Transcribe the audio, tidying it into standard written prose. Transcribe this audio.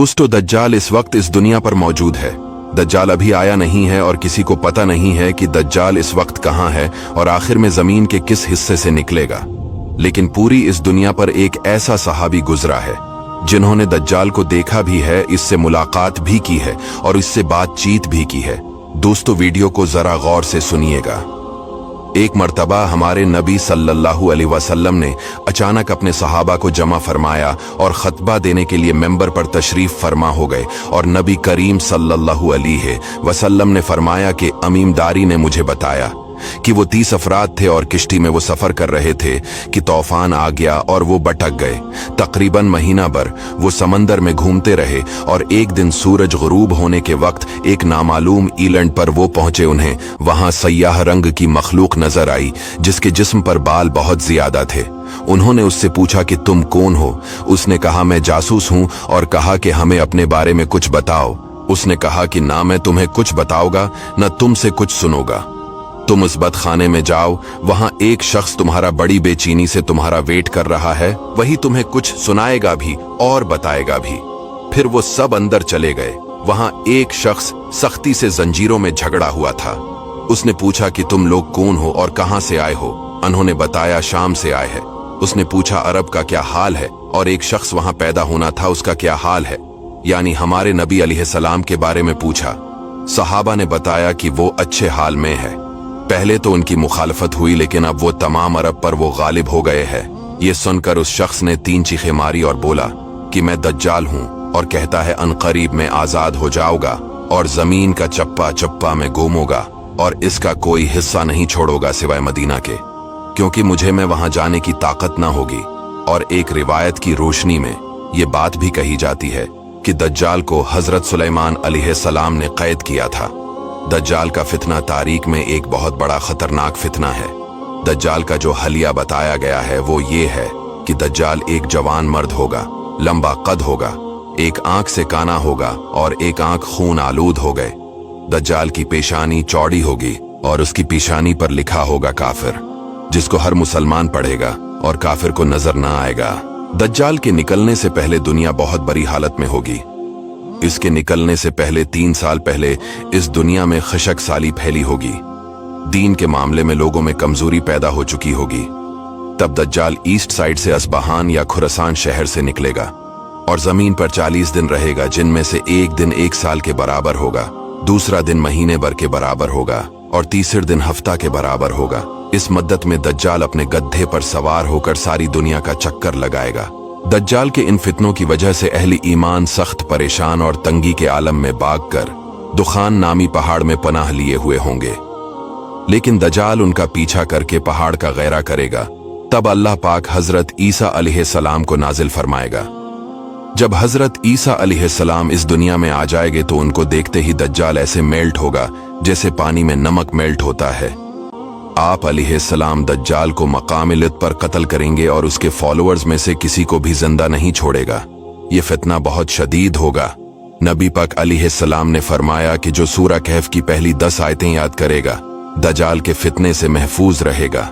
दोस्तों, दज्जाल इस वक्त इस दुनिया पर मौजूद है। दज्जाल अभी आया नहीं है और किसी को पता नहीं है कि दज्जाल इस वक्त कहाँ है और आखिर में जमीन के किस हिस्से से निकलेगा। लेकिन पूरी इस दुनिया पर एक ऐसा सहाबी गुजरा है जिन्होंने दज्जाल को देखा भी है, इससे मुलाकात भी की है और इससे बातचीत भी की है। दोस्तों, वीडियो को जरा गौर से सुनिएगा। एक मर्तबा हमारे नबी सल्लल्लाहु अलैहि वसल्लम ने अचानक अपने सहाबा को जमा फरमाया और खतबा देने के लिए मेंबर पर तशरीफ फरमा हो गए और नबी करीम सल्लल्लाहु अलैहि वसल्लम ने फरमाया कि अमीमदारी ने मुझे बताया कि वो 30 अफराद थे और किश्ती में वो सफर कर रहे थे कि तूफान आ गया और वो भटक गए। तकरीबन महीना भर वो समंदर में घूमते रहे और एक दिन सूरज गुरूब होने के वक्त एक नामालूम ईलैंड पर वो पहुंचे। उन्हें वहां सयाह रंग की मखलूक नजर आई जिसके जिस्म पर बाल बहुत ज्यादा थे। उन्होंने उससे पूछा कि तुम कौन हो? उसने कहा, मैं जासूस हूं, और कहा कि हमें अपने बारे में कुछ बताओ। उसने कहा कि ना मैं तुम्हें कुछ बताऊंगा न तुमसे कुछ सुनूंगा। तुम उस बदखाने में जाओ, वहां एक शख्स तुम्हारा बड़ी बेचैनी से तुम्हारा वेट कर रहा है, वही तुम्हें कुछ सुनाएगा भी और बताएगा भी। फिर वो सब अंदर चले गए। वहां एक शख्स सख्ती से जंजीरों में झगड़ा हुआ था। उसने पूछा कि तुम लोग कौन हो और कहां से आए हो? उन्होंने बताया, शाम से आए हैं। उसने पूछा, अरब का क्या हाल है? और एक शख्स वहां पैदा होना था, उसका क्या हाल है? यानी हमारे नबी अलैहिस्सलाम के बारे में पूछा। सहाबा ने बताया कि वो अच्छे हाल में है। पहले तो उनकी मुखालफत हुई, लेकिन अब वो तमाम अरब पर वो गालिब हो गए हैं। ये सुनकर उस शख्स ने 3 चीखें मारी और बोला कि मैं दज्जाल हूं और कहता है अनकरीब में आजाद हो जाऊंगा और जमीन का चप्पा चप्पा में गुमूंगा और इसका कोई हिस्सा नहीं छोड़ूंगा सिवाय मदीना के, क्योंकि मुझे में वहां जाने की ताकत ना होगी। और एक रिवायत की रोशनी में ये बात भी कही जाती है कि दज्जाल को हजरत सुलेमान अलैहिस्सलाम ने कैद किया था। दज्जाल का फितना तारीख में एक बहुत बड़ा खतरनाक फितना है। दज्जाल का जो हलिया बताया गया है वो ये है कि दज्जाल एक जवान मर्द होगा, लंबा कद होगा, एक आंख से काना होगा और एक आंख खून आलूद हो गए। दज्जाल की पेशानी चौड़ी होगी और उसकी पेशानी पर लिखा होगा काफिर, जिसको हर मुसलमान पढ़ेगा और काफिर को नजर ना आएगा। दज्जाल के निकलने से पहले दुनिया बहुत बुरी हालत में होगी। इसके निकलने से पहले 3 साल पहले इस दुनिया में खशक साली फैली होगी। दीन के मामले में लोगों में कमजोरी पैदा हो चुकी होगी। तब दज्जाल ईस्ट साइड से अस्बहान या खुरासान शहर से निकलेगा और जमीन पर 40 दिन रहेगा, जिनमें से एक दिन 1 साल के बराबर होगा, दूसरा दिन महीने भर के बराबर होगा और तीसरे दिन हफ्ता के बराबर होगा। इस मद्दत में दज्जाल अपने गद्धे पर सवार होकर सारी दुनिया का चक्कर लगाएगा। दज्जाल के इन फितनों की वजह से अहले ईमान सख्त परेशान और तंगी के आलम में भागकर दुखान नामी पहाड़ में पनाह लिए हुए होंगे। लेकिन दज्जाल उनका पीछा करके पहाड़ का गैरा करेगा। तब अल्लाह पाक हजरत ईसा अलैहिस्सलाम को नाजिल फरमाएगा। जब हजरत ईसा अलैहिस्सलाम इस दुनिया में आ जाएंगे तो उनको देखते ही दज्जाल ऐसे मेल्ट होगा जैसे पानी में नमक मेल्ट होता है। आप अलैहिस्सलाम दज्जाल को मकाम लित पर कत्ल करेंगे और उसके फॉलोअर्स में से किसी को भी जिंदा नहीं छोड़ेगा। ये फितना बहुत शदीद होगा। नबी पाक अलैहिस्सलाम ने फरमाया कि जो सूरह कहफ की पहली 10 आयतें याद करेगा दज्जाल के फितने से महफूज रहेगा।